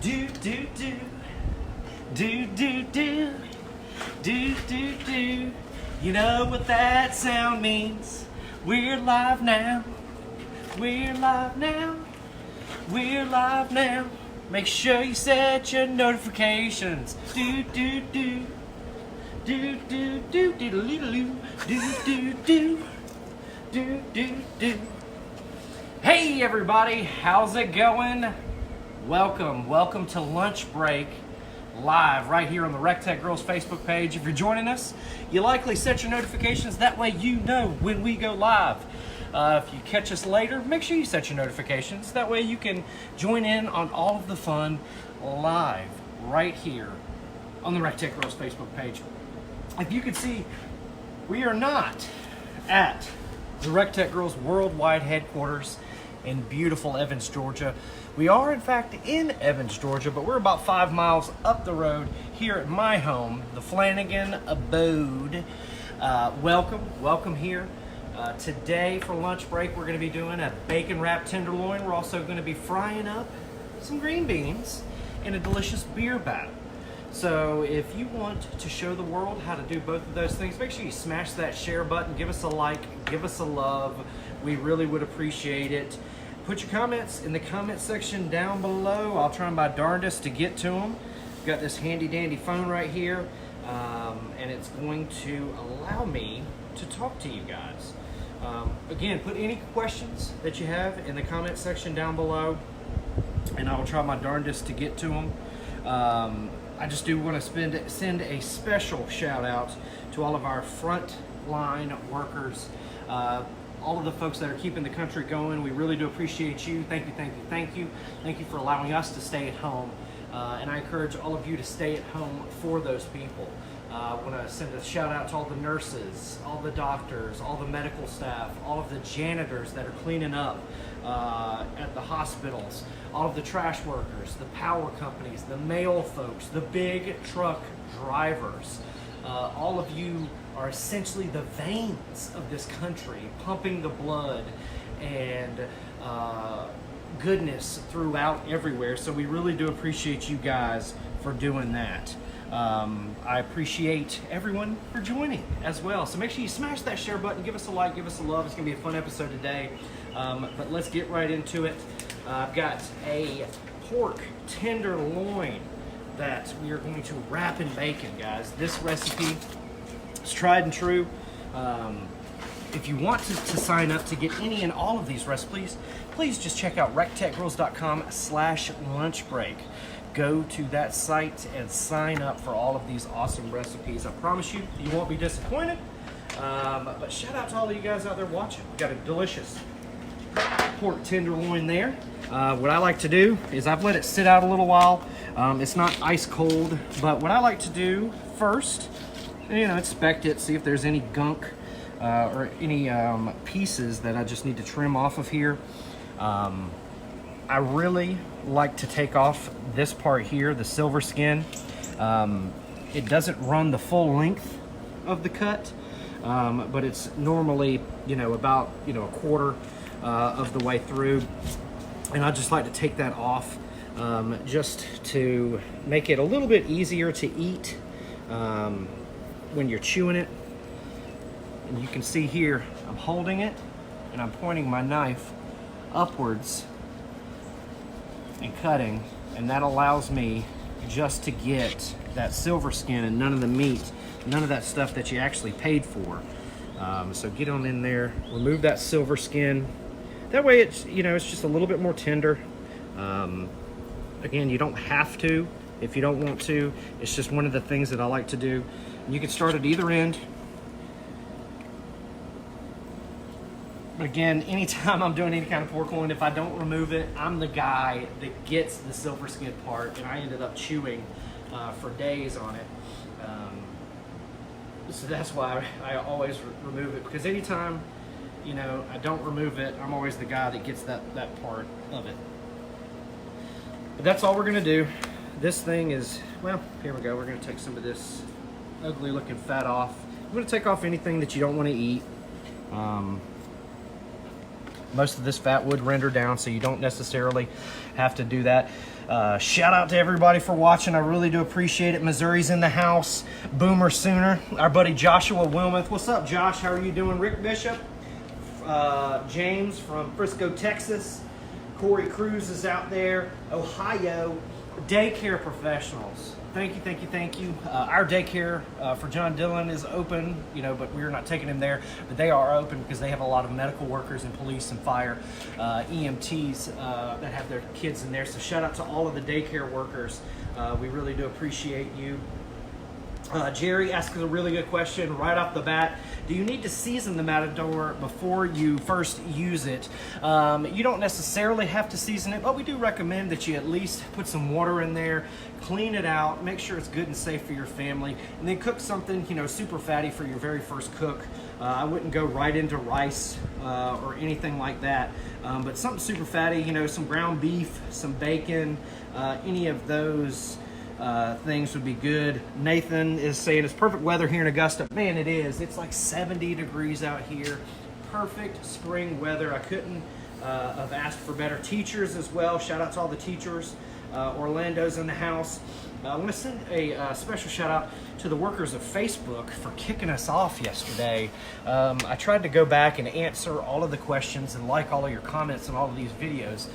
Do do do do do do do do do. You know what that sound means? We're live now. We're live now. We're live now. Make sure you set your notifications. Do do do do do do do do do do do do do do. Hey everybody, how's it going? Welcome to Lunch Break live right here on the recteq Girls Facebook page. If you're joining us, you likely set your notifications, that way you know when we go live. If you catch us later, make sure you set your notifications, that way you can join in on all of the fun live right here on the recteq Girls Facebook page. If you can see, we are not at the recteq Girls worldwide headquarters in beautiful Evans, Georgia. We are in fact in Evans, Georgia, but we're about 5 miles up the road here at my home, the Flanagan Abode. Welcome here. Today for lunch break, we're going to be doing a bacon wrapped tenderloin. We're also going to be frying up some green beans in a delicious beer batter. So if you want to show the world how to do both of those things, make sure you smash that share button, give us a like, give us a love. We really would appreciate it. Put your comments in the comment section down below. I'll try my darndest to get to them. Got this handy dandy phone right here, and it's going to allow me to talk to you guys. Again, put any questions that you have in the comment section down below, and I will try my darndest to get to them. I just do want to send a special shout out to all of our front line workers, all of the folks that are keeping the country going. We really do appreciate you. Thank you. Thank you for allowing us to stay at home. And I encourage all of you to stay at home for those people. I want to send a shout out to all the nurses, all the doctors, all the medical staff, all of the janitors that are cleaning up at the hospitals, all of the trash workers, the power companies, the mail folks, the big truck drivers. All of you are essentially the veins of this country, pumping the blood and goodness throughout everywhere. So we really do appreciate you guys for doing that. I appreciate everyone for joining as well. So make sure you smash that share button, give us a like, give us a love. It's gonna be a fun episode today. But let's get right into it. I've got a pork tenderloin that we are going to wrap in bacon, guys. This recipe is tried and true. If you want to sign up to get any and all of these recipes, please just check out recteqgirls.com/lunchbreak. Go to that site and sign up for all of these awesome recipes. I promise you, you won't be disappointed. But shout out to all of you guys out there watching. We've got a delicious pork tenderloin there. What I like to do is I've let it sit out a little while. It's not ice cold, but what I like to do first, inspect it, see if there's any gunk or any pieces that I just need to trim off of here. I really like to take off this part here, the silver skin. It doesn't run the full length of the cut, but it's normally, about, a quarter of the way through. And I just like to take that off just to make it a little bit easier to eat when you're chewing it. And you can see here, I'm holding it and I'm pointing my knife upwards and cutting, and that allows me just to get that silver skin and none of the meat, none of that stuff that you actually paid for. So get on in there, remove that silver skin. That way it's, it's just a little bit more tender. Again, you don't have to if you don't want to. It's just one of the things that I like to do. And you can start at either end. But again, anytime I'm doing any kind of pork loin, if I don't remove it, I'm the guy that gets the silver skin part, and I ended up chewing for days on it. So that's why I always remove it, because anytime, I don't remove it, I'm always the guy that gets that part of it. But that's all we're gonna do. This thing is, well, here we go. We're gonna take some of this ugly looking fat off. I'm gonna take off anything that you don't wanna eat. Most of this fat would render down, so you don't necessarily have to do that. Shout out to everybody for watching. I really do appreciate it. Missouri's in the house. Boomer Sooner. Our buddy Joshua Wilmoth. What's up, Josh? How are you doing? Rick Bishop. James from Frisco, Texas. Corey Cruz is out there. Ohio. Daycare professionals. Thank you, thank you, thank you. Our daycare for John Dillon is open, you know, but we're not taking him there. But they are open because they have a lot of medical workers and police and fire, EMTs that have their kids in there. So shout out to all of the daycare workers. We really do appreciate you. Jerry asks a really good question right off the bat. Do you need to season the Matador before you first use it? You don't necessarily have to season it, but we do recommend that you at least put some water in there, clean it out, make sure it's good and safe for your family, and then cook something, you know, super fatty for your very first cook. I wouldn't go right into rice or anything like that, but something super fatty, you know, some ground beef, some bacon, any of those things would be good. Nathan is saying it's perfect weather here in Augusta. Man, it is. It's like 70 degrees out here. Perfect spring weather. I couldn't have asked for better. Teachers as well. Shout out to all the teachers. Orlando's in the house. I want to send a special shout out to the workers of Facebook for kicking us off yesterday. I tried to go back and answer all of the questions and like all of your comments on all of these videos,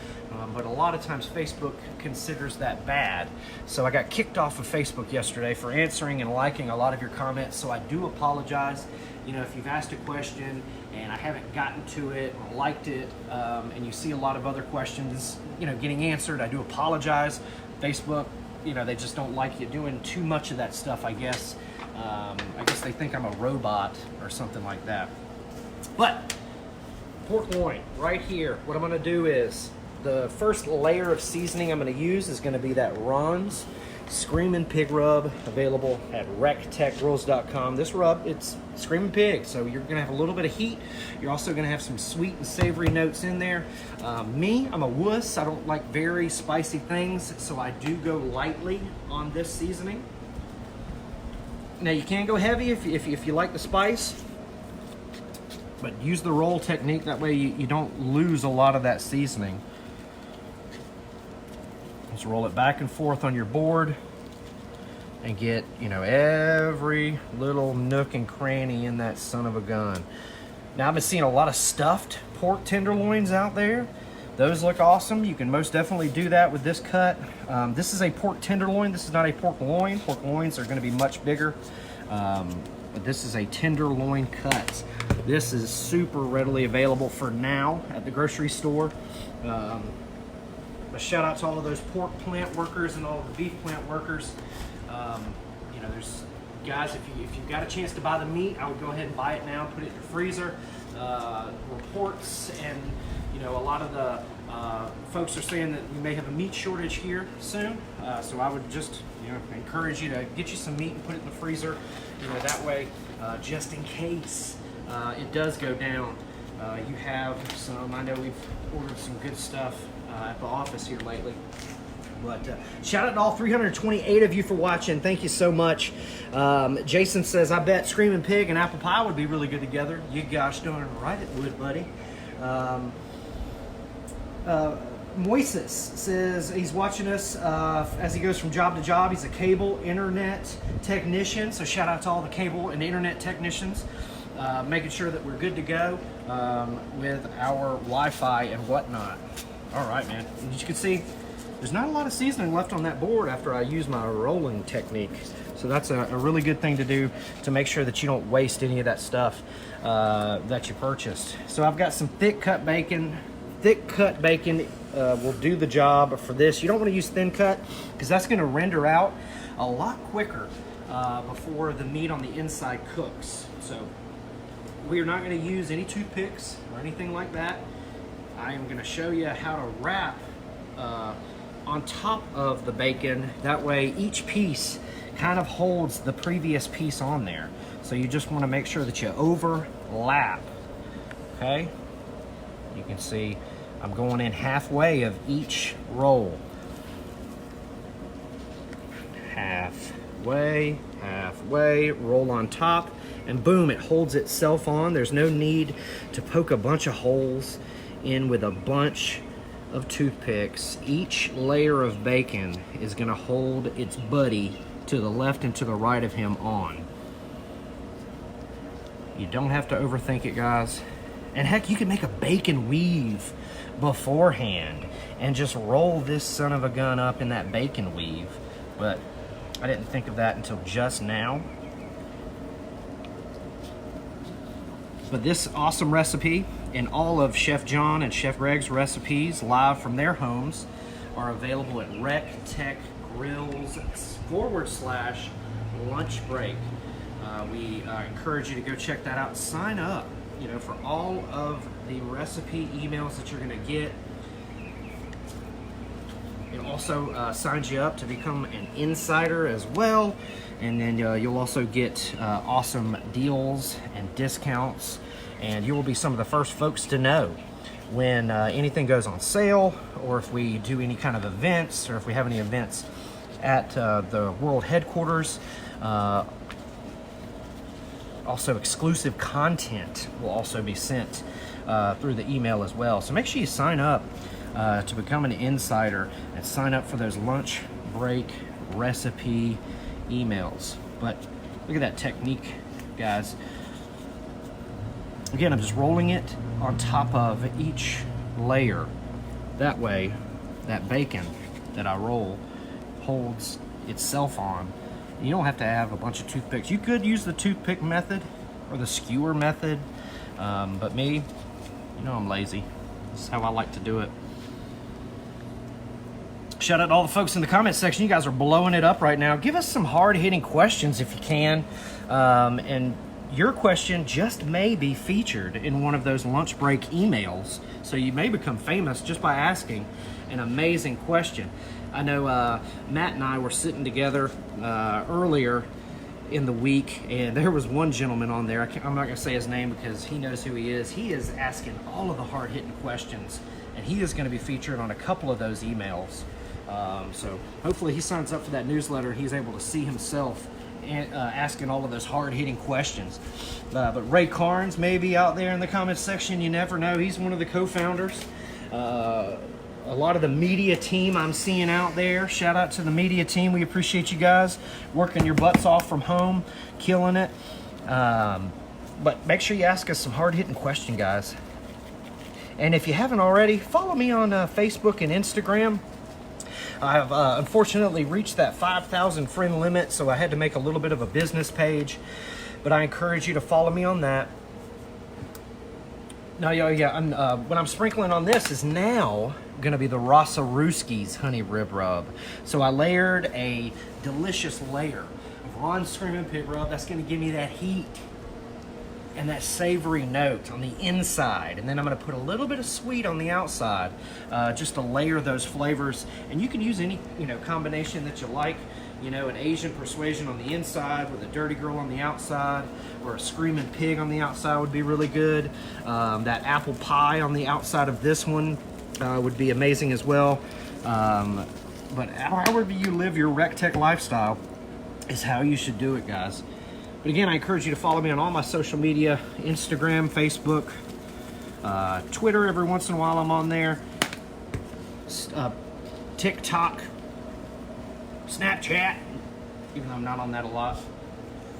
but a lot of times Facebook considers that bad. So I got kicked off of Facebook yesterday for answering and liking a lot of your comments, so I do apologize. You know, if you've asked a question and I haven't gotten to it or liked it, and you see a lot of other questions, you know, getting answered, I do apologize. Facebook, you know, they just don't like you doing too much of that stuff, I guess. I guess they think I'm a robot or something like that. But pork loin right here. What I'm going to do is the first layer of seasoning I'm going to use is going to be that Ron's Screaming Pig rub, available at recteqgrills.com. This rub, it's Screaming Pig, so you're going to have a little bit of heat. You're also going to have some sweet and savory notes in there. Me, I'm a wuss. I don't like very spicy things, so I do go lightly on this seasoning. Now, you can go heavy if you like the spice, but use the roll technique. That way you don't lose a lot of that seasoning. Just roll it back and forth on your board and get, you know, every little nook and cranny in that son of a gun. Now, I've been seeing a lot of stuffed pork tenderloins out there. Those look awesome. You can most definitely do that with this cut. This is a pork tenderloin. This is not a pork loin. Pork loins are going to be much bigger. But this is a tenderloin cut. This is super readily available for now at the grocery store. A shout out to all of those pork plant workers and all of the beef plant workers. You know, there's guys, if you've got a chance to buy the meat, I would go ahead and buy it now, put it in your freezer. Reports and, you know, a lot of the folks are saying that we may have a meat shortage here soon. So I would just, you know, encourage you to get you some meat and put it in the freezer. You know, that way, just in case it does go down, you have some. I know we've ordered some good stuff at the office here lately. But shout out to all 328 of you for watching. Thank you so much. Jason says, I bet Screaming Pig and apple pie would be really good together. You gosh darn right it would, buddy. Moises says he's watching us as he goes from job to job. He's a cable internet technician. So shout out to all the cable and internet technicians. Making sure that we're good to go with our Wi-Fi and whatnot. All right, man. As you can see, there's not a lot of seasoning left on that board after I use my rolling technique. So that's a really good thing to do to make sure that you don't waste any of that stuff that you purchased. So I've got some thick cut bacon. Thick cut bacon will do the job for this. You don't want to use thin cut because that's going to render out a lot quicker before the meat on the inside cooks. So we are not going to use any toothpicks or anything like that. I am going to show you how to wrap on top of the bacon. That way each piece kind of holds the previous piece on there. So you just want to make sure that you overlap. Okay? You can see I'm going in halfway of each roll. Halfway, halfway, roll on top, and boom, it holds itself on. There's no need to poke a bunch of holes in with a bunch of toothpicks. Each layer of bacon is going to hold its buddy to the left and to the right of him on. You don't have to overthink it, guys. And heck, you can make a bacon weave beforehand and just roll this son of a gun up in that bacon weave. But I didn't think of that until just now. But this awesome recipe and all of Chef John and Chef Greg's recipes live from their homes are available at recteq grills/lunch break. We encourage you to go check that out. Sign up, you know, for all of the recipe emails that you're going to get. It also signs you up to become an insider as well, and then you'll also get awesome deals and discounts, and you will be some of the first folks to know when anything goes on sale, or if we do any kind of events, or if we have any events at the world headquarters. Also, exclusive content will also be sent through the email as well. So make sure you sign up to become an insider and sign up for those lunch break recipe emails. But look at that technique, guys. Again, I'm just rolling it on top of each layer. That way, that bacon that I roll holds itself on. You don't have to have a bunch of toothpicks. You could use the toothpick method or the skewer method, but me, you know, I'm lazy. This is how I like to do it. Shout out to all the folks in the comment section. You guys are blowing it up right now. Give us some hard-hitting questions if you can, and your question just may be featured in one of those lunch break emails. So you may become famous just by asking an amazing question. I know Matt and I were sitting together earlier in the week, and there was one gentleman on there. I'm not going to say his name because he knows who he is. He is asking all of the hard-hitting questions, and he is going to be featured on a couple of those emails. So hopefully he signs up for that newsletter and he's able to see himself asking all of those hard-hitting questions. But Ray Carnes may be out there in the comments section. You never know. He's one of the co-founders. A lot of the media team I'm seeing out there. Shout out to the media team. We appreciate you guys working your butts off from home, killing it. But make sure you ask us some hard-hitting questions, guys. And if you haven't already, follow me on Facebook and Instagram. I've unfortunately reached that 5,000 friend limit, so I had to make a little bit of a business page. But I encourage you to follow me on that. Now, what I'm sprinkling on this is now going to be the Rossaruski's honey rib rub. So I layered a delicious layer of Ron Screaming Pig rub. That's going to give me that heat and that savory note on the inside. And then I'm going to put a little bit of sweet on the outside, just to layer those flavors. And you can use any, combination that you like. An Asian persuasion on the inside with a dirty girl on the outside, or a screaming pig on the outside would be really good. That apple pie on the outside of this one would be amazing as well. But however you live your recteq lifestyle is how you should do it, guys. But again, I encourage you to follow me on all my social media, Instagram, Facebook, Twitter every once in a while I'm on there, TikTok, Snapchat, even though I'm not on that a lot.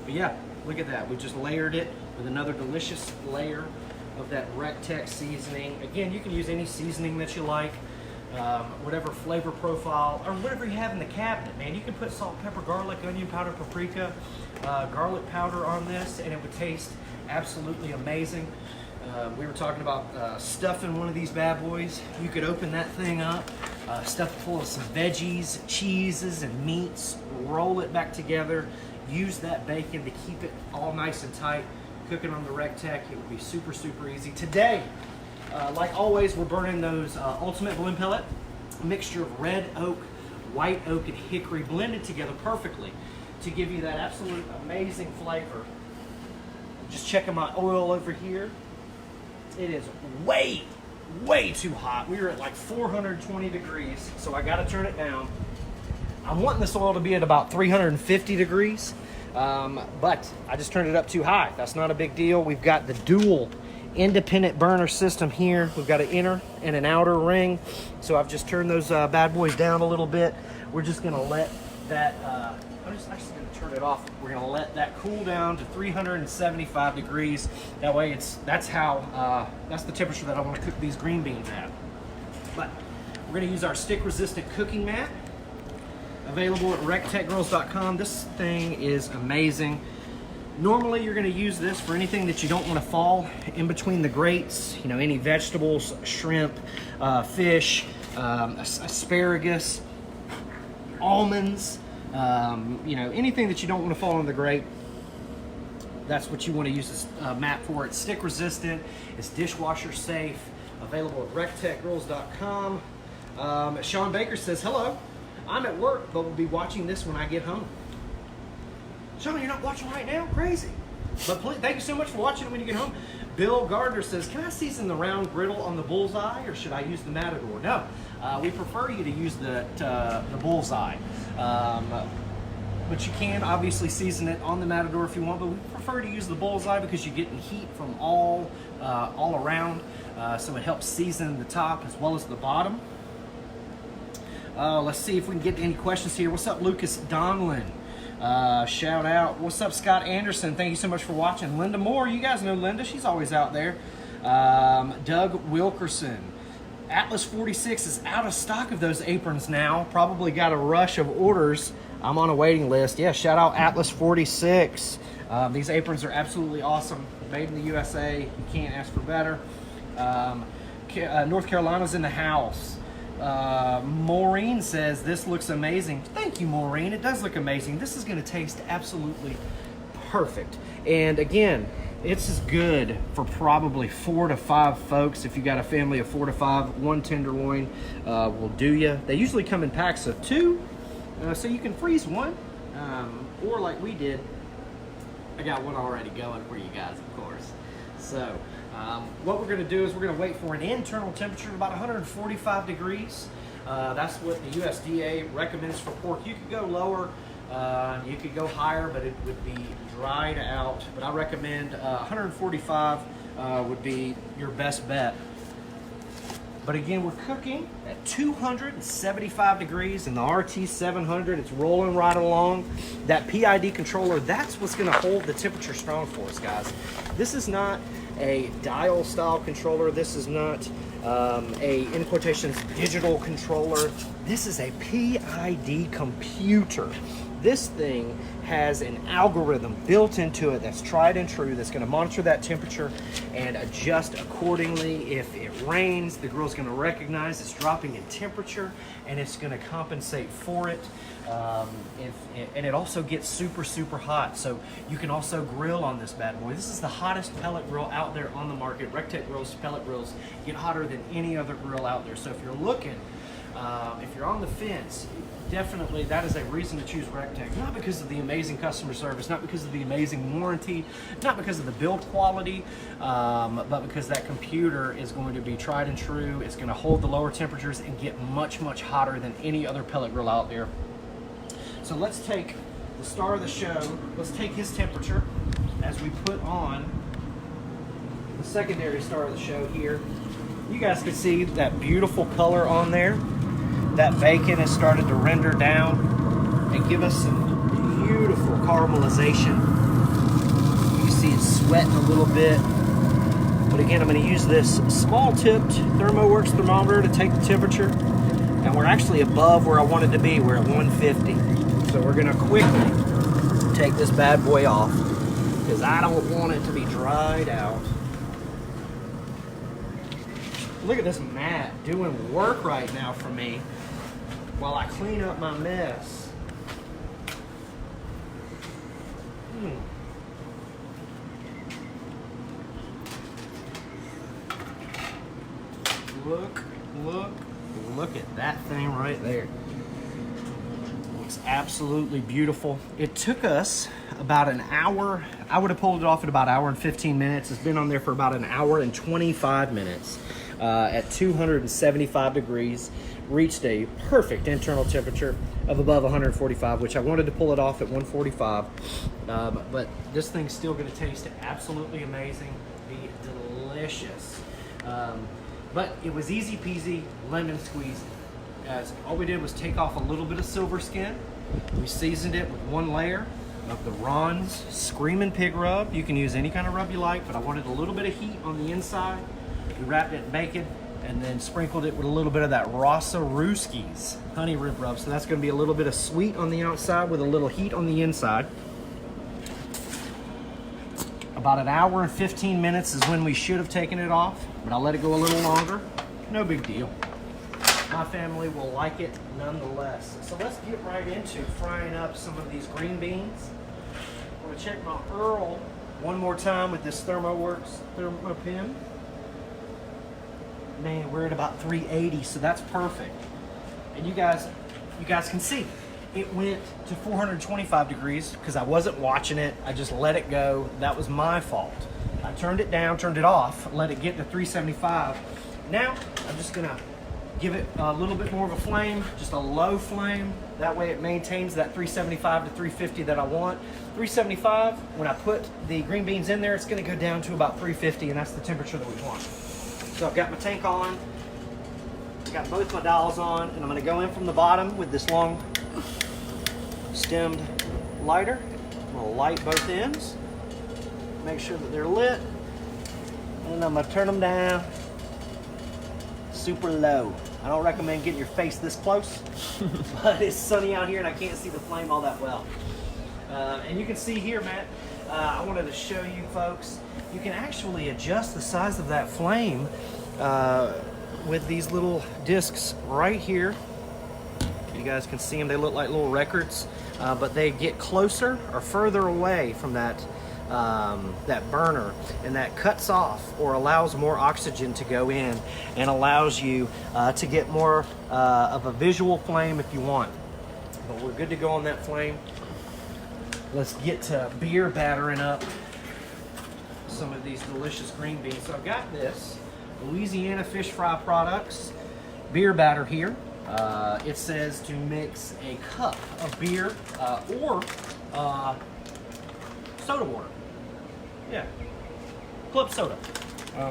But yeah, look at that. We just layered it with another delicious layer of that recteq seasoning. Again, you can use any seasoning that you like, whatever flavor profile, or whatever you have in the cabinet, man. You can put salt, pepper, garlic, onion powder, paprika, garlic powder on this, and it would taste absolutely amazing. We were talking about stuffing one of these bad boys. You could open that thing up, stuff it full of some veggies, cheeses, and meats, roll it back together, use that bacon to keep it all nice and tight. Cook it on the recteq, it would be super, super easy. Today, like always, we're burning those Ultimate Balloon Pellet, a mixture of red oak, white oak, and hickory blended together perfectly to give you that absolute amazing flavor. Just checking my oil over here. It is way, way too hot. We are at like 420 degrees, so I gotta turn it down. I'm wanting this oil to be at about 350 degrees, but I just turned it up too high. That's not a big deal. We've got the dual independent burner system here. We've got an inner and an outer ring. So I've just turned those bad boys down a little bit. We're just gonna let that, I'm just actually gonna turn it off. We're gonna let that cool down to 375 degrees. That way that's the temperature that I wanna cook these green beans at. But we're gonna use our stick resistant cooking mat, available at recteqgrills.com. This thing is amazing. Normally you're gonna use this for anything that you don't wanna fall in between the grates, you know, any vegetables, shrimp, fish, asparagus, almonds, you know, anything that you don't wanna fall in the grate. That's what you wanna use this mat for. It's stick resistant, it's dishwasher safe, available at recteqgrills.com. Sean Baker says, hello, I'm at work, but will be watching this when I get home. Sean, you're not watching right now? Crazy. But please, thank you so much for watching it when you get home. Bill Gardner says, can I season the round griddle on the bullseye, or should I use the Matador? No, we prefer you to use the bullseye. But you can obviously season it on the Matador if you want, but we prefer to use the bullseye because you're getting heat from all around, so it helps season the top as well as the bottom. Let's see if we can get any questions here. What's up, Lucas Donlin? Shout out. What's up, Scott Anderson? Thank you so much for watching. Linda Moore, you guys know Linda, she's always out there. Doug Wilkerson. Atlas 46 is out of stock of those aprons now. Probably got a rush of orders. I'm on a waiting list. Yeah, shout out Atlas 46. These aprons are absolutely awesome. Made in the USA. You can't ask for better. North Carolina's in the house. Maureen says, this looks amazing. Thank you, Maureen. It does look amazing. This is going to taste absolutely perfect. And again, it's as good for probably 4 to 5 folks. If you got a family of 4 to 5, one tenderloin will do you. They usually come in packs of 2, so you can freeze one, or like we did, I got one already going for you guys, of course. So what we're going to do is we're going to wait for an internal temperature of about 145 degrees. That's what the USDA recommends for pork. You could go lower, you could go higher, but it would be dried out. But I recommend 145 would be your best bet. But again, we're cooking at 275 degrees in the RT700. It's rolling right along. That PID controller, that's what's going to hold the temperature strong for us, guys. This is not a dial style controller. This is not a, in quotations, digital controller. This is a PID computer. This thing has an algorithm built into it that's tried and true, that's going to monitor that temperature and adjust accordingly. If it rains, the grill's going to recognize it's dropping in temperature and it's going to compensate for it. And it also gets super, super hot. So you can also grill on this bad boy. This is the hottest pellet grill out there on the market. recteq grills, pellet grills get hotter than any other grill out there. So if you're looking, if you're on the fence, definitely that is a reason to choose recteq. Not because of the amazing customer service, not because of the amazing warranty, not because of the build quality, but because that computer is going to be tried and true. It's going to hold the lower temperatures and get much, much hotter than any other pellet grill out there. So let's take the star of the show, let's take his temperature as we put on the secondary star of the show here. You guys can see that beautiful color on there. That bacon has started to render down and give us some beautiful caramelization. You see it sweating a little bit. But again, I'm going to use this small tipped ThermoWorks thermometer to take the temperature. And we're actually above where I wanted to be. We're at 150. So we're going to quickly take this bad boy off because I don't want it to be dried out. Look at this mat doing work right now for me while I clean up my mess. Look at that thing right there. Looks absolutely beautiful. It took us about an hour. I would have pulled it off at about an hour and 15 minutes. It's been on there for about an hour and 25 minutes at 275 degrees. Reached a perfect internal temperature of above 145, which I wanted to pull it off at 145. But this thing's still going to taste absolutely amazing. Be delicious. But it was easy peasy, lemon squeezy. Guys, all we did was take off a little bit of silver skin. We seasoned it with 1 layer of the Ron's Screamin' Pig rub. You can use any kind of rub you like, but I wanted a little bit of heat on the inside. We wrapped it in bacon and then sprinkled it with a little bit of that Rasa Ruski's honey rib rub. So that's gonna be a little bit of sweet on the outside with a little heat on the inside. About 1 hour and 15 minutes is when we should have taken it off, but I'll let it go a little longer. No big deal. My family will like it nonetheless. So let's get right into frying up some of these green beans. I'm gonna check my Earl one more time with this ThermoWorks ThermoPen. Man, we're at about 380, so that's perfect. And you guys can see, it went to 425 degrees because I wasn't watching it. I just let it go. That was my fault. I turned it down, turned it off, let it get to 375. Now, I'm just gonna give it a little bit more of a flame, just a low flame. That way it maintains that 375 to 350 that I want. 375, when I put the green beans in there, it's gonna go down to about 350, and that's the temperature that we want. So I've got my tank on, got both my dials on, and I'm gonna go in from the bottom with this long stemmed lighter. I'm gonna light both ends, make sure that they're lit, and I'm gonna turn them down super low. I don't recommend getting your face this close, but it's sunny out here and I can't see the flame all that well. And you can see here, Matt, I wanted to show you folks, you can actually adjust the size of that flame with these little discs right here. You guys can see them, they look like little records, but they get closer or further away from that burner, and that cuts off or allows more oxygen to go in and allows you to get more of a visual flame if you want. But we're good to go on that flame. Let's get to beer battering up some of these delicious green beans. So I've got this Louisiana Fish Fry Products beer batter here. It says to mix a cup of beer or soda water. Yeah, club soda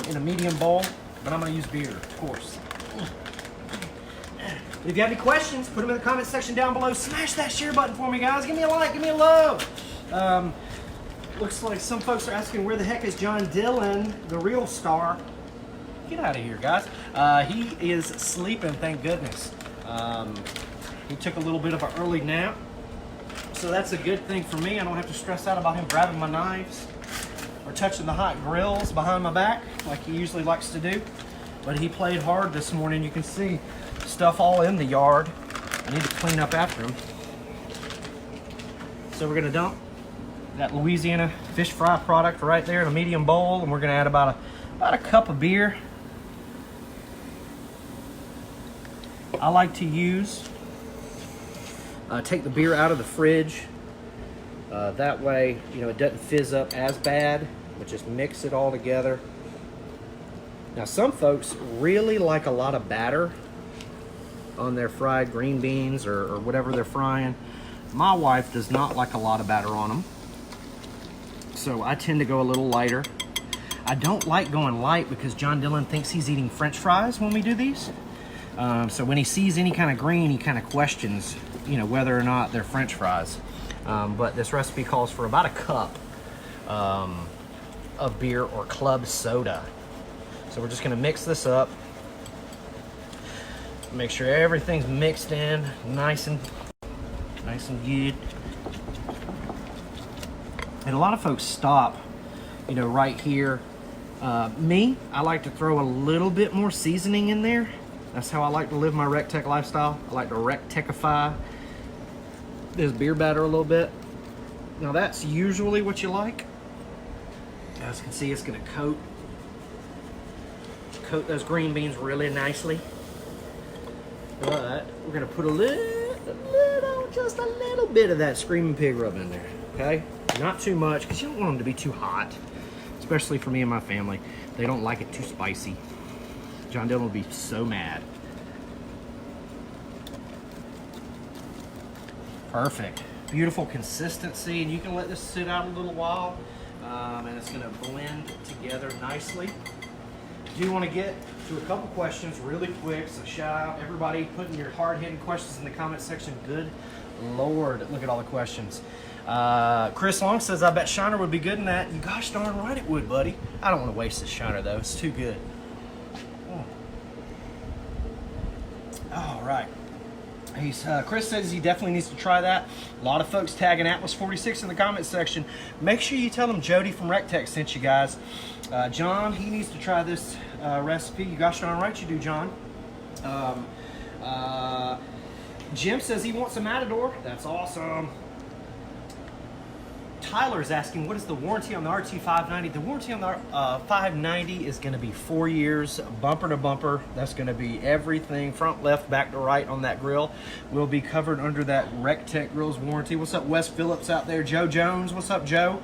in a medium bowl, but I'm gonna use beer, of course. If you have any questions, put them in the comment section down below. Smash that share button for me, guys. Give me a like, give me a love. Looks like some folks are asking where the heck is John Dillon, the real star. Get out of here, guys. He is sleeping, thank goodness. He took a little bit of an early nap, so that's a good thing for me. I don't have to stress out about him grabbing my knives or touching the hot grills behind my back like he usually likes to do. But he played hard this morning. You can see stuff all in the yard. I need to clean up after him. So we're gonna dump that Louisiana Fish Fry product right there in a medium bowl, and we're gonna add about a cup of beer. I like to use, take the beer out of the fridge. That way, you know, it doesn't fizz up as bad, but just mix it all together. Now, some folks really like a lot of batter on their fried green beans or whatever they're frying. My wife does not like a lot of batter on them, so I tend to go a little lighter. I don't like going light because John Dillon thinks he's eating French fries when we do these. So when he sees any kind of green, he kind of questions, you know, whether or not they're French fries. But this recipe calls for about a cup of beer or club soda. So we're just gonna mix this up. Make sure everything's mixed in nice and good. And a lot of folks stop, you know, right here. Me, I like to throw a little bit more seasoning in there. That's how I like to live my recteq lifestyle. I like to recteqify this beer batter a little bit. Now that's usually what you like. As you can see, it's gonna coat those green beans really nicely. But we're gonna put just a little bit of that Screamin' Pig rub in there, okay? Not too much, because you don't want them to be too hot, especially for me and my family. They don't like it too spicy. John Dillon will be so mad. Perfect. Beautiful consistency, and you can let this sit out a little while, and it's gonna blend together nicely. do want to get to a couple questions really quick, so shout out everybody putting your hard-hitting questions in the comment section. Good Lord, look at all the questions. Chris Long says, I bet Shiner would be good in that. You gosh darn right it would, buddy. I don't want to waste this Shiner, though. It's too good. All right. Chris says he definitely needs to try that. A lot of folks tagging Atlas46 in the comment section. Make sure you tell them Jody from recteq sent you guys. John, he needs to try this recipe. You gosh darn right you do, John. Jim says he wants a Matador. That's awesome. Tyler is asking, what is the warranty on the RT590? The warranty on the 590 is going to be 4 years, bumper to bumper. That's going to be everything, front, left, back to right on that grill. Will be covered under that recteq Grills warranty. What's up, Wes Phillips out there? Joe Jones, what's up, Joe?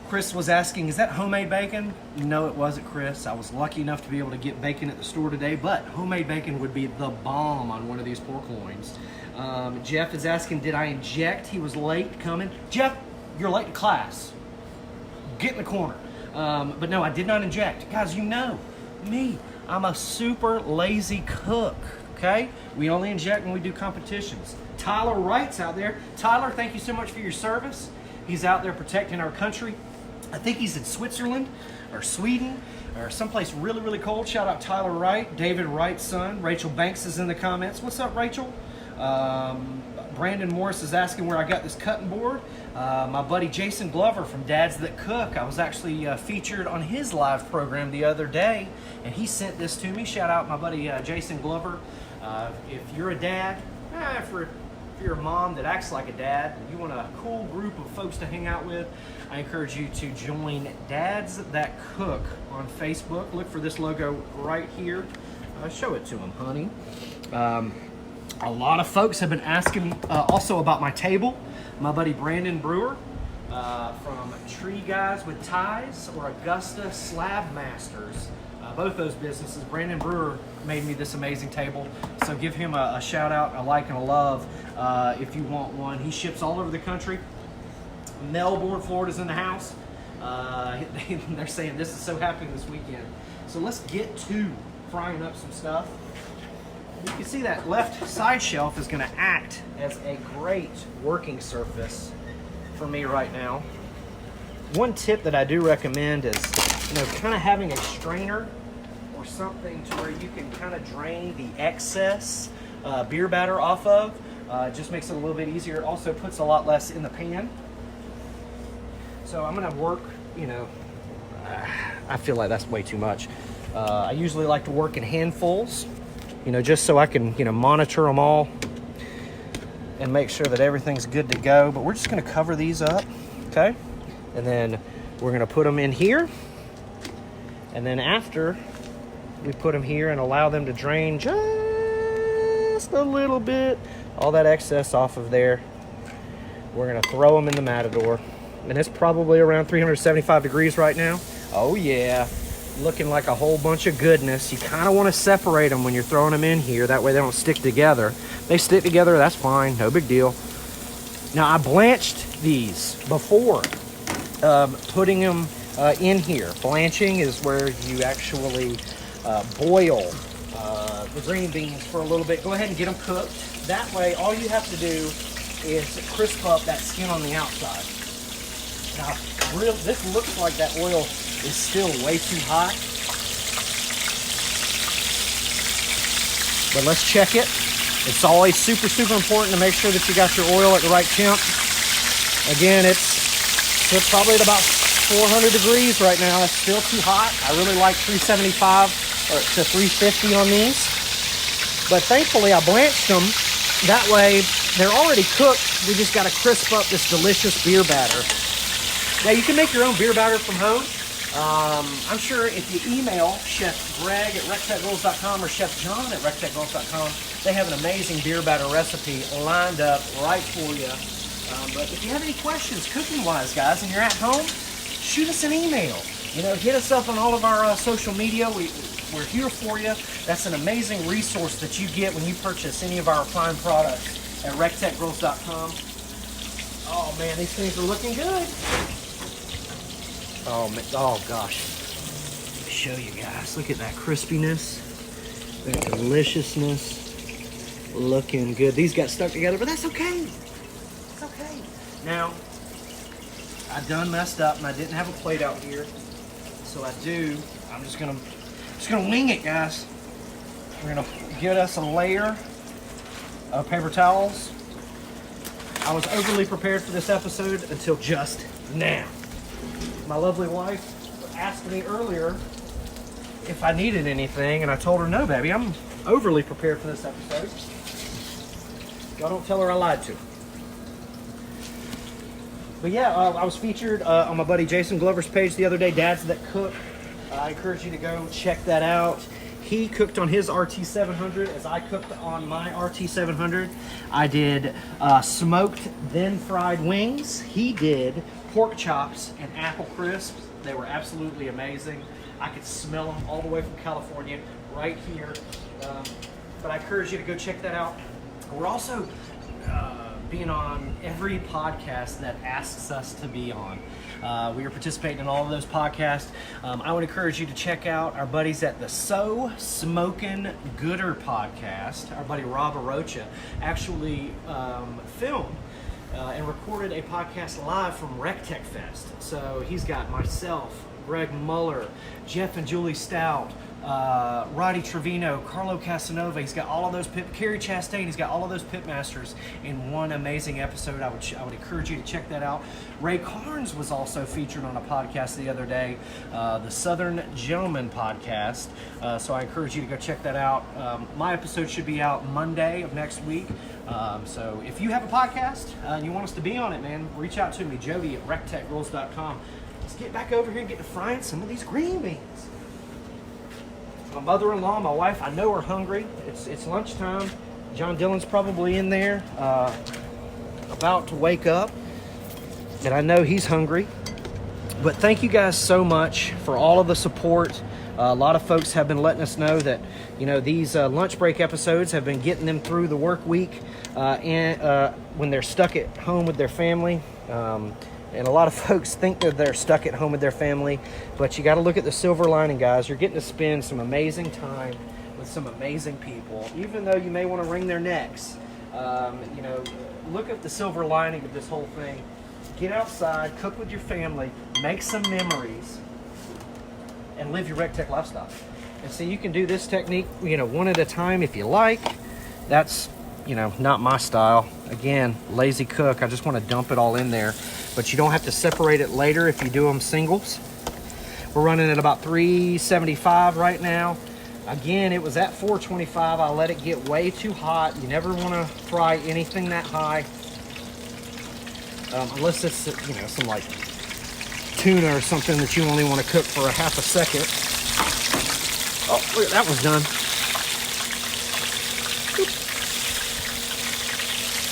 Chris was asking, is that homemade bacon? No, it wasn't, Chris. I was lucky enough to be able to get bacon at the store today, but homemade bacon would be the bomb on one of these pork loins. Jeff is asking, did I inject? He was late coming. Jeff, you're late to class. Get in the corner. But no, I did not inject. Guys, you know me. I'm a super lazy cook, okay? We only inject when we do competitions. Tyler Wright's out there. Tyler, thank you so much for your service. He's out there protecting our country. I think he's in Switzerland or Sweden or someplace really, really cold. Shout out Tyler Wright, David Wright's son. Rachel Banks is in the comments. What's up, Rachel? Brandon Morris is asking where I got this cutting board. My buddy Jason Glover from Dads That Cook. I was actually featured on his live program the other day, and he sent this to me. Shout out my buddy Jason Glover. If you're a dad, if you're a mom that acts like a dad, and you want a cool group of folks to hang out with, I encourage you to join Dads That Cook on Facebook. Look for this logo right here. Show it to them, honey. A lot of folks have been asking also about my table. My buddy Brandon Brewer from Tree Guys with Ties or Augusta Slab Masters. Both those businesses. Brandon Brewer made me this amazing table. So give him a shout out, a like, and a love if you want one. He ships all over the country. Melbourne, Florida's in the house. They're saying this is so happening this weekend. So let's get to frying up some stuff. You can see that left side shelf is going to act as a great working surface for me right now. One tip that I do recommend is, kind of having a strainer or something to where you can kind of drain the excess beer batter off of. It just makes it a little bit easier. It also puts a lot less in the pan. So I'm going to work, I feel like that's way too much. I usually like to work in handfuls. Just so I can, monitor them all and make sure that everything's good to go. But we're just going to cover these up, okay? And then we're going to put them in here. And then after we put them here and allow them to drain just a little bit, all that excess off of there, we're going to throw them in the Matador. And it's probably around 375 degrees right now. Oh, yeah. Looking like a whole bunch of goodness. You kind of want to separate them when you're throwing them in here. That way they don't stick together. If they stick together, that's fine. No big deal. Now, I blanched these before putting them in here. Blanching is where you actually boil the green beans for a little bit. Go ahead and get them cooked. That way, all you have to do is crisp up that skin on the outside. Now, this looks like that oil is still way too hot. But let's check it. It's always super, super important to make sure that you got your oil at the right temp. Again, it's probably at about 400 degrees right now. That's still too hot. I really like 375 to 350 on these. But thankfully, I blanched them. That way, they're already cooked. We just got to crisp up this delicious beer batter. Now, you can make your own beer batter from home. I'm sure if you email Chef Greg at recteqgrills.com or Chef John at recteqgrills.com, they have an amazing beer batter recipe lined up right for you. But if you have any questions cooking-wise, guys, and you're at home, shoot us an email. Hit us up on all of our social media. We're here for you. That's an amazing resource that you get when you purchase any of our fine products at recteqgrills.com. Oh, man, these things are looking good. Oh gosh. show you guys. Look at that crispiness, that deliciousness. Looking good. These got stuck together, but that's okay. It's okay. Now, I done messed up and I didn't have a plate out here. So I'm just gonna wing it, guys. We're gonna get us a layer of paper towels. I was overly prepared for this episode until just now. My lovely wife asked me earlier if I needed anything, and I told her, no, baby, I'm overly prepared for this episode. Y'all don't tell her I lied to. But yeah, I was featured on my buddy Jason Glover's page the other day, Dads That Cook. I encourage you to go check that out. He cooked on his RT700 as I cooked on my RT700. I did smoked then fried wings. He did pork chops and apple crisps. They were absolutely amazing. I could smell them all the way from California right here. But I encourage you to go check that out. We're also being on every podcast that asks us to be on. We are participating in all of those podcasts. I would encourage you to check out our buddies at the So Smokin' Gooder podcast. Our buddy Rob Arocha actually filmed and recorded a podcast live from Recteq Fest. So he's got myself, Greg Muller, Jeff and Julie Stout, Roddy Trevino, Carlo Casanova. He's got all of those Kerry Chastain. He's got all of those pitmasters in one amazing episode. I would encourage you to check that out. Ray Carnes was also featured on a podcast the other day, the Southern Gentleman podcast. So I encourage you to go check that out. My episode should be out Monday of next week. So if you have a podcast and you want us to be on it, man, reach out to me, Jody at recteqrules.com. Let's get back over here and get to frying some of these green beans. My mother-in-law, my wife, I know are hungry. It's lunchtime. John Dillon's probably in there, about to wake up, and I know he's hungry. But thank you guys so much for all of the support. A lot of folks have been letting us know that, these lunch break episodes have been getting them through the work week and when they're stuck at home with their family. And a lot of folks think that they're stuck at home with their family, but you got to look at the silver lining, guys. You're getting to spend some amazing time with some amazing people, even though you may want to wring their necks. Look at the silver lining of this whole thing. Get outside, cook with your family, make some memories, and live your recteq lifestyle. And so you can do this technique, one at a time if you like. That's, not my style. Again, lazy cook. I just want to dump it all in there. But you don't have to separate it later if you do them singles. We're running at about 375 right now. Again, it was at 425. I let it get way too hot. You never want to fry anything that high. Unless it's, some like tuna or something that you only want to cook for a half a second. Oh, look, that one's done.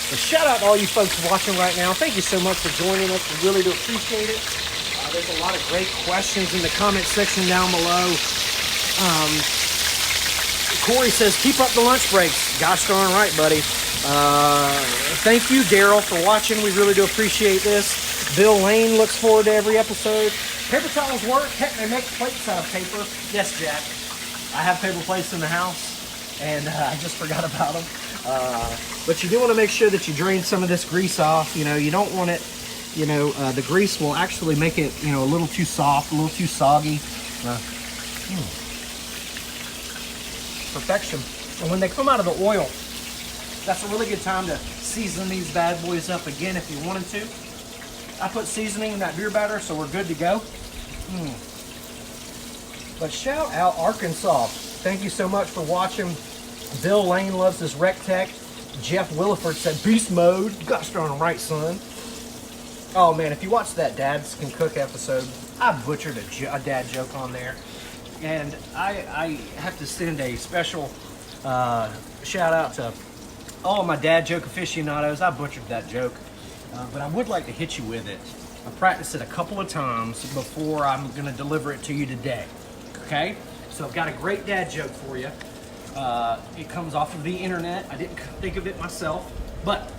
So shout out to all you folks watching right now. Thank you so much for joining us. We really do appreciate it. There's a lot of great questions in the comment section down below. Corey says, keep up the lunch breaks. Gosh darn right, buddy. Thank you, Daryl, for watching. We really do appreciate this. Bill Lane looks forward to every episode. Paper towels work. Heck, they make plates out of paper. Yes, Jack. I have paper plates in the house, and I just forgot about them. But you do want to make sure that you drain some of this grease off. You don't want it, the grease will actually make it, a little too soft, a little too soggy. Perfection. And when they come out of the oil, that's a really good time to season these bad boys up again if you wanted to. I put seasoning in that beer batter, so we're good to go. But shout out Arkansas. Thank you so much for watching. Bill Lane loves this recteq. Jeff Williford said beast mode. Gosh darn right, son. Oh man, if you watch that Dads Can Cook episode, I butchered a dad joke on there. And I have to send a special shout out to all my dad joke aficionados. I butchered that joke, but I would like to hit you with it. I practiced it a couple of times before I'm going to deliver it to you today. Okay? So I've got a great dad joke for you. It comes off of the internet. I didn't think of it myself. But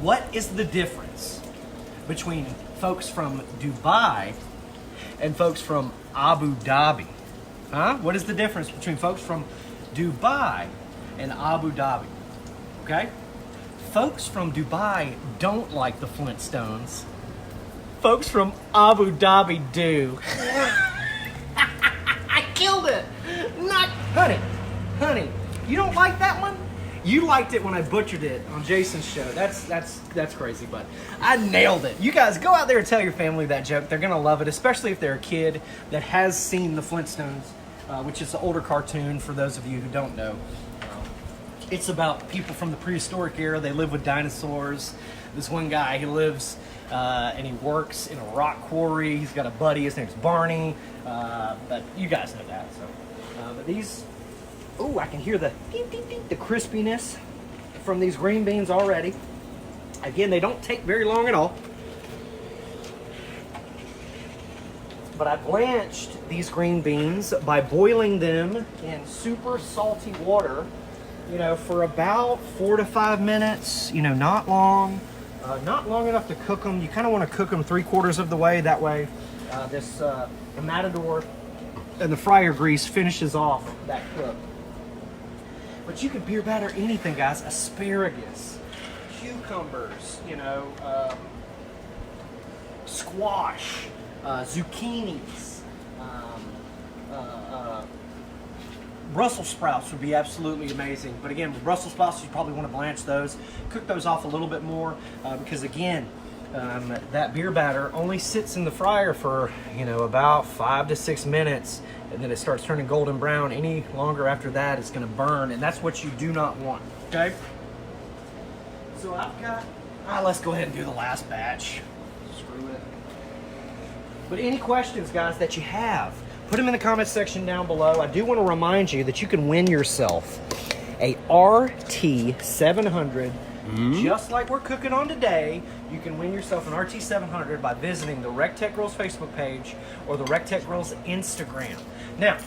what is the difference between folks from Dubai and folks from Abu Dhabi? Huh? What is the difference between folks from Dubai and Abu Dhabi? Okay? Folks from Dubai don't like the Flintstones. Folks from Abu Dhabi do. I killed it. Not, honey, you don't like that one? You liked it when I butchered it on Jason's show. That's crazy, but I nailed it. You guys go out there and tell your family that joke. They're gonna love it, especially if they're a kid that has seen the Flintstones, which is an older cartoon for those of you who don't know. It's about people from the prehistoric era. They live with dinosaurs. This one guy, he lives and he works in a rock quarry. He's got a buddy, his name's Barney, but you guys know that. So, but these, ooh, I can hear the ding, ding, ding, the crispiness from these green beans already. Again, they don't take very long at all. But I blanched these green beans by boiling them in super salty water, you know, for about 4 to 5 minutes, you know, not long enough to cook them. You kind of want to cook them 3/4 of the way. That way, the Matador and the fryer grease finishes off that cook. But you can beer batter anything, guys. Asparagus, cucumbers, you know, squash, zucchinis, Brussels sprouts would be absolutely amazing. But again, with Brussels sprouts, you probably want to blanch those, cook those off a little bit more, because again, that beer batter only sits in the fryer for, you know, about 5 to 6 minutes, and then it starts turning golden brown. Any longer after that, it's going to burn, and that's what you do not want. Okay. So I've got. Let's go ahead and do the last batch. Screw it. But any questions, guys, that you have, put them in the comments section down below. I do want to remind you that you can win yourself a RT700, just like we're cooking on today. You can win yourself an RT700 by visiting the recteq Grills Facebook page or the recteq Grills Instagram. Now,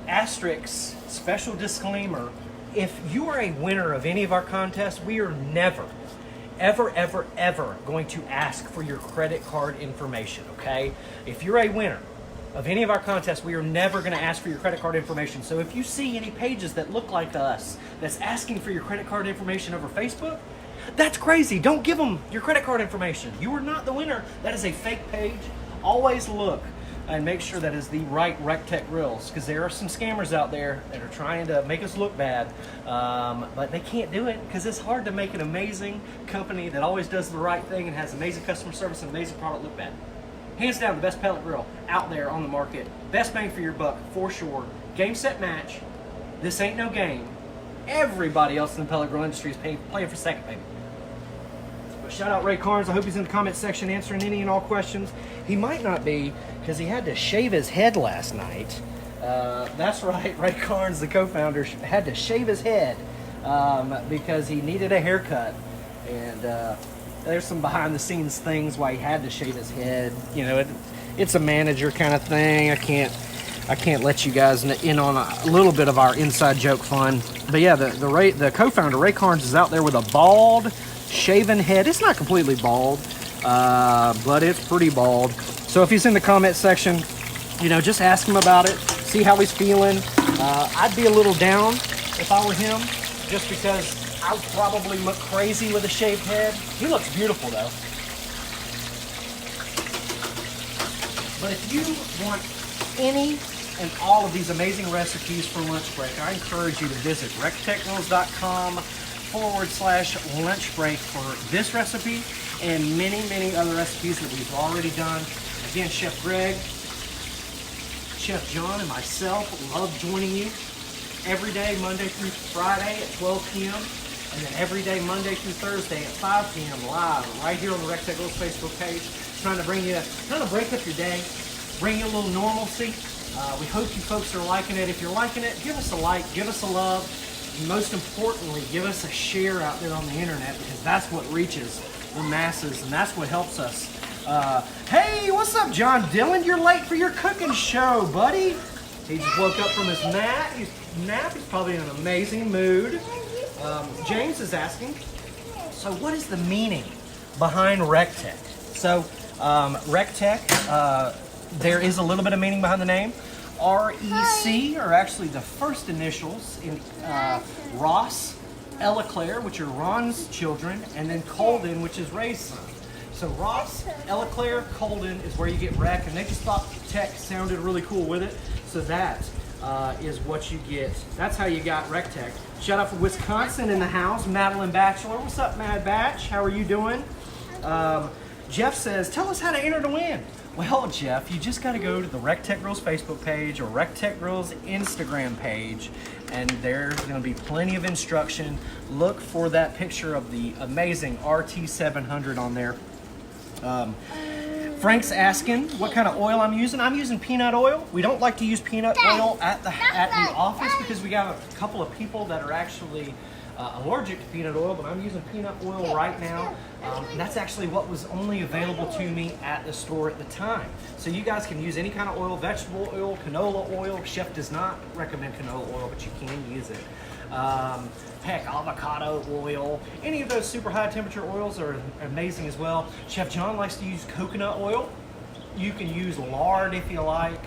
asterisk, special disclaimer, if you are a winner of any of our contests, we are never, ever going to ask for your credit card information, okay? If you're a winner of any of our contests, we are never going to ask for your credit card information. So if you see any pages that look like us that's asking for your credit card information over Facebook, that's crazy. Don't give them your credit card information. You are not the winner. That is a fake page. Always look and make sure that is the right recteq Grills, because there are some scammers out there that are trying to make us look bad, but they can't do it because it's hard to make an amazing company that always does the right thing and has amazing customer service and amazing product look bad. Hands down, the best pellet grill out there on the market. Best bang for your buck, for sure. Game, set, match. This ain't no game. Everybody else in the pellet grill industry is playing for second, baby. But shout out Ray Carnes. I hope he's in the comment section answering any and all questions. He might not be, because he had to shave his head last night. That's right, Ray Carnes, the co-founder, had to shave his head because he needed a haircut. And there's some behind the scenes things why he had to shave his head. You know, it's a manager kind of thing. I can't let you guys in on a little bit of our inside joke fun. But yeah, the co-founder Ray Carnes is out there with a bald, shaven head. It's not completely bald, but it's pretty bald. So if he's in the comment section, you know, just ask him about it. See how he's feeling. I'd be a little down if I were him, just because I would probably look crazy with a shaved head. He looks beautiful though. But if you want any and all of these amazing recipes for lunch break, I encourage you to visit recteqgrills.com/lunch break for this recipe and many other recipes that we've already done. Again, Chef Greg, Chef John, and myself love joining you every day, Monday through Friday at 12 p.m. and then every day, Monday through Thursday at 5 p.m. live right here on the recteq Grills Facebook page, trying to break up your day, bring you a little normalcy. We hope you folks are liking it. If you're liking it, give us a like, give us a love, and most importantly, give us a share out there on the internet, because that's what reaches the masses, and that's what helps us. Hey, what's up, John Dillon? You're late for your cooking show, buddy. He just woke up from his nap. He's probably in an amazing mood. James is asking, so what is the meaning behind recteq? So recteq, there is a little bit of meaning behind the name. REC are actually the first initials in Ross, Ella which are Ron's children, and then Colden, which is Ray's son. So Ross, Ella Colden is where you get rec, and they just thought tech sounded really cool with it. So that is what you get. That's how you got recteq. Shout out for Wisconsin in the house, Madeline Batchelor. What's up, Mad Batch? How are you doing? Jeff says, tell us how to enter to win. Well, Jeff, you just got to go to the recteq Girls Facebook page or recteq Girls Instagram page, and there's going to be plenty of instruction. Look for that picture of the amazing RT700 on there. Frank's asking what kind of oil I'm using. I'm using peanut oil. We don't like to use peanut oil at the office because we got a couple of people that are actually allergic to peanut oil, but I'm using peanut oil right now. And that's actually what was only available to me at the store at the time. So you guys can use any kind of oil, vegetable oil, canola oil. Chef does not recommend canola oil, but you can use it. Heck, avocado oil. Any of those super high temperature oils are amazing as well. Chef John likes to use coconut oil. You can use lard if you like.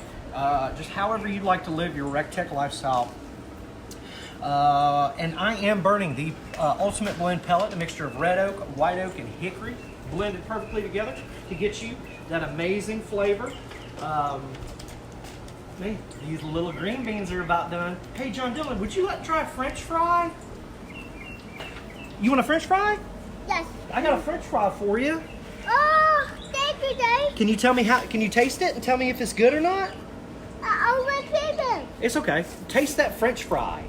Just however you'd like to live your recteq lifestyle. And I am burning the Ultimate Blend pellet, a mixture of red oak, white oak, and hickory, blended perfectly together to get you that amazing flavor. Man, these little green beans are about done. Hey, John Dylan, would you try a French fry? You want a French fry? Yes. I got a French fry for you. Oh, thank you, Dad. Can you tell me can you taste it and tell me if it's good or not? I'll repeat it. It's okay. Taste that French fry.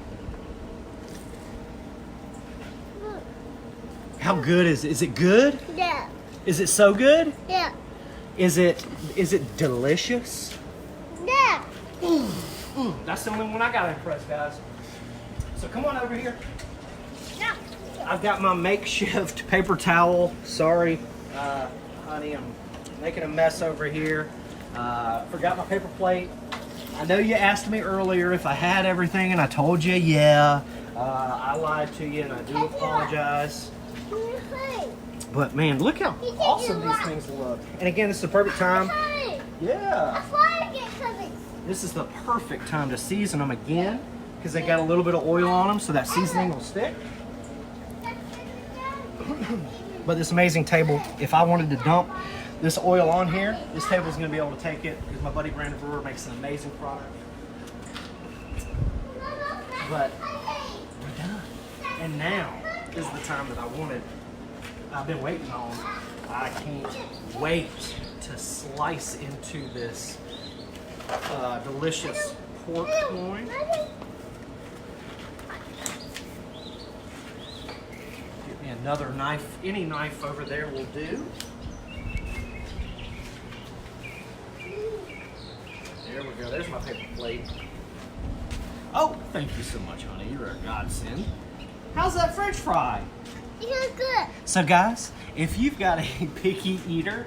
How good is it? Is it good? Yeah. Is it so good? Yeah. Is it delicious? Yeah. That's the only one I got impressed, guys. So come on over here. No. I've got my makeshift paper towel. Sorry, honey, I'm making a mess over here. Forgot my paper plate. I know you asked me earlier if I had everything, and I told you, yeah. I lied to you, and I do apologize. But man, look how awesome these things look. And again, this is the perfect time. Yeah. This is the perfect time to season them again because they got a little bit of oil on them, so that seasoning will stick. But this amazing table, if I wanted to dump this oil on here, this table is going to be able to take it because my buddy Brandon Brewer makes an amazing product. But we're done. And now is the time that I've been waiting on. I can't wait to slice into this delicious pork loin. Get me another knife. Any knife over there will do. There we go. There's my paper plate. Oh, thank you so much, honey. You're a godsend. How's that French fry? It's good. So guys, if you've got a picky eater,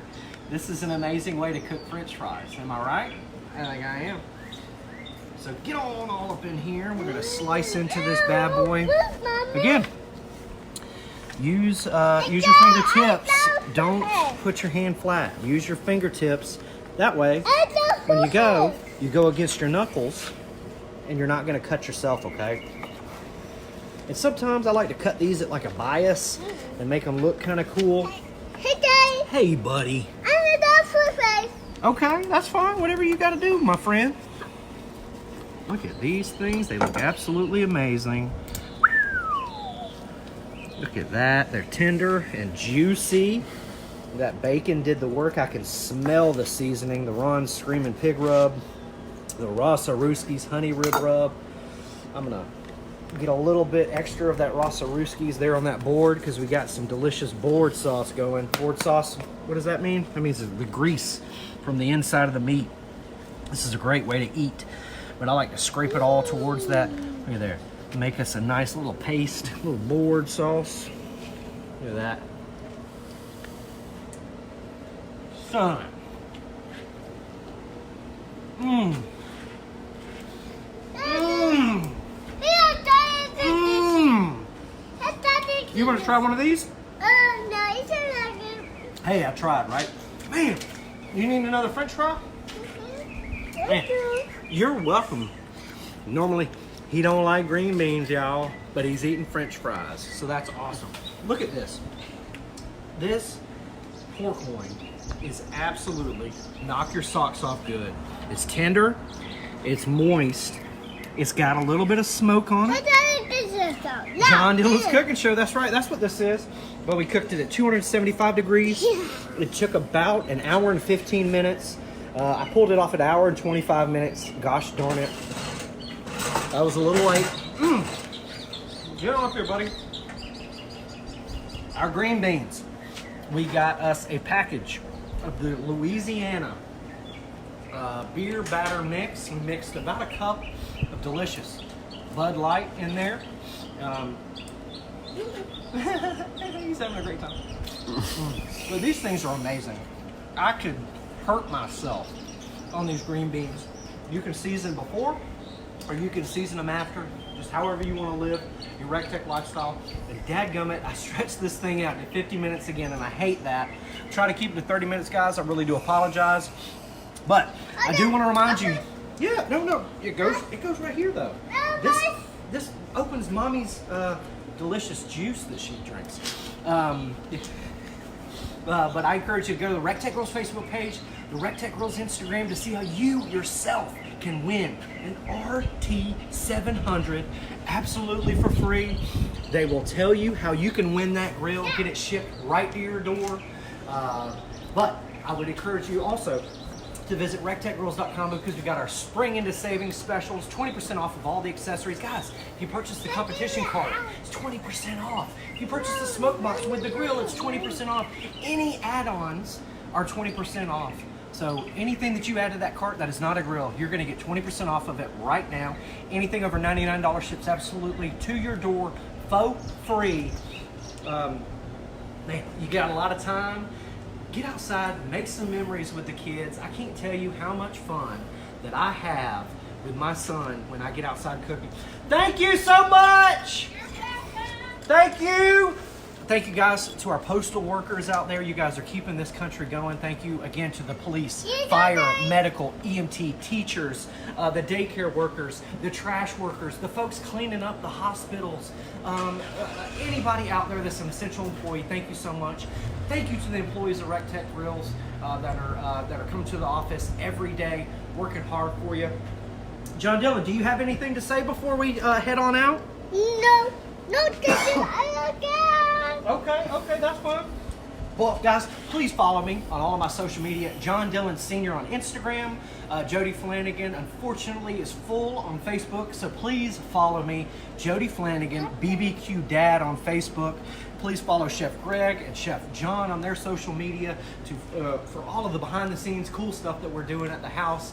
this is an amazing way to cook French fries. Am I right? I think I am. So get on all up in here. We're gonna slice into this bad boy. Again, use your fingertips. Don't put your hand flat. Use your fingertips. That way, when you go against your knuckles, and you're not gonna cut yourself, okay? And sometimes I like to cut these at like a bias and make them look kind of cool. Hey, Dad. Hey, buddy. I'm a dog face. Okay, that's fine. Whatever you got to do, my friend. Look at these things. They look absolutely amazing. Look at that. They're tender and juicy. That bacon did the work. I can smell the seasoning. The Ron's Screaming Pig Rub. The Rossaruski's Honey Rib Rub. I'm going to get a little bit extra of that Rossaruski's there on that board because we got some delicious board sauce going. Board sauce, what does that mean? That means the grease from the inside of the meat. This is a great way to eat, but I like to scrape it all towards that. Look at there. Make us a nice little paste, little board sauce. Look at that. Son. Mmm. Mmm. You want to try one of these? No, it's not good. Hey, I tried, right? Man, you need another French fry? Man, You're welcome. Normally, he don't like green beans, y'all, but he's eating French fries, so that's awesome. Look at this. This pork loin is absolutely knock your socks off good. It's tender, it's moist, it's got a little bit of smoke on it. John Dylan's cooking show, that's right, that's what this is. But we cooked it at 275 degrees. It took about an hour and 15 minutes. I pulled it off at an hour and 25 minutes. Gosh darn it. I was a little late. Get on up here, buddy. Our green beans. We got us a package of the Louisiana beer batter mix. We mixed about a cup of delicious Bud Light in there. He's having a great time. But these things are amazing. I could hurt myself on these green beans. You can season before, or you can season them after, just however you want to live your recteq lifestyle. And dadgummit, I stretched this thing out to 50 minutes again, and I hate that. Try to keep it to 30 minutes, guys. I really do apologize. But I do want to remind you, yeah, no, it goes right here though. This opens mommy's delicious juice that she drinks. But I encourage you to go to the recteq Girls Facebook page, the recteq Girls Instagram, to see how you yourself can win an RT700 absolutely for free. They will tell you how you can win that grill, get it shipped right to your door. But I would encourage you also to visit recteqgirls.com, because we got our spring into savings specials, 20% off of all the accessories. Guys, if you purchase the competition cart, it's 20% off. If you purchase the smoke box with the grill, it's 20% off. Any add-ons are 20% off. So anything that you add to that cart that is not a grill, you're gonna get 20% off of it right now. Anything over $99 ships absolutely to your door for free. Man, you got a lot of time. Get outside, make some memories with the kids. I can't tell you how much fun that I have with my son when I get outside cooking. Thank you so much. Thank you. Thank you guys to our postal workers out there. You guys are keeping this country going. Thank you again to the police, fire, medical, EMT, teachers, the daycare workers, the trash workers, the folks cleaning up the hospitals, anybody out there that's an essential employee. Thank you so much. Thank you to the employees of recteq Grills that are coming to the office every day, working hard for you. John Dylan, do you have anything to say before we head on out? No, Okay, that's fine. Well, guys, please follow me on all of my social media. John Dylan Sr. on Instagram. Jody Flanagan, unfortunately, is full on Facebook, so please follow me. Jody Flanagan, BBQ Dad on Facebook. Please follow Chef Greg and Chef John on their social media for all of the behind-the-scenes cool stuff that we're doing at the house.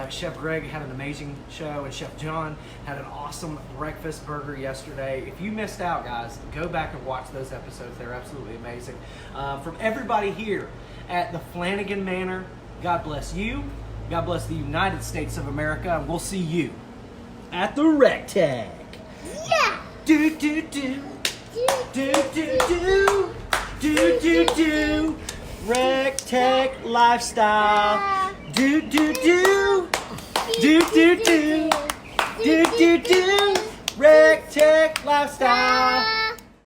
Chef Greg had an amazing show, and Chef John had an awesome breakfast burger yesterday. If you missed out, guys, go back and watch those episodes. They're absolutely amazing. From everybody here at the Flanagan Manor, God bless you. God bless the United States of America, and we'll see you at the recteq. Yeah. Do do do. Do do do. Do do do. recteq lifestyle. Do do do. Do do do. Do do do. recteq lifestyle.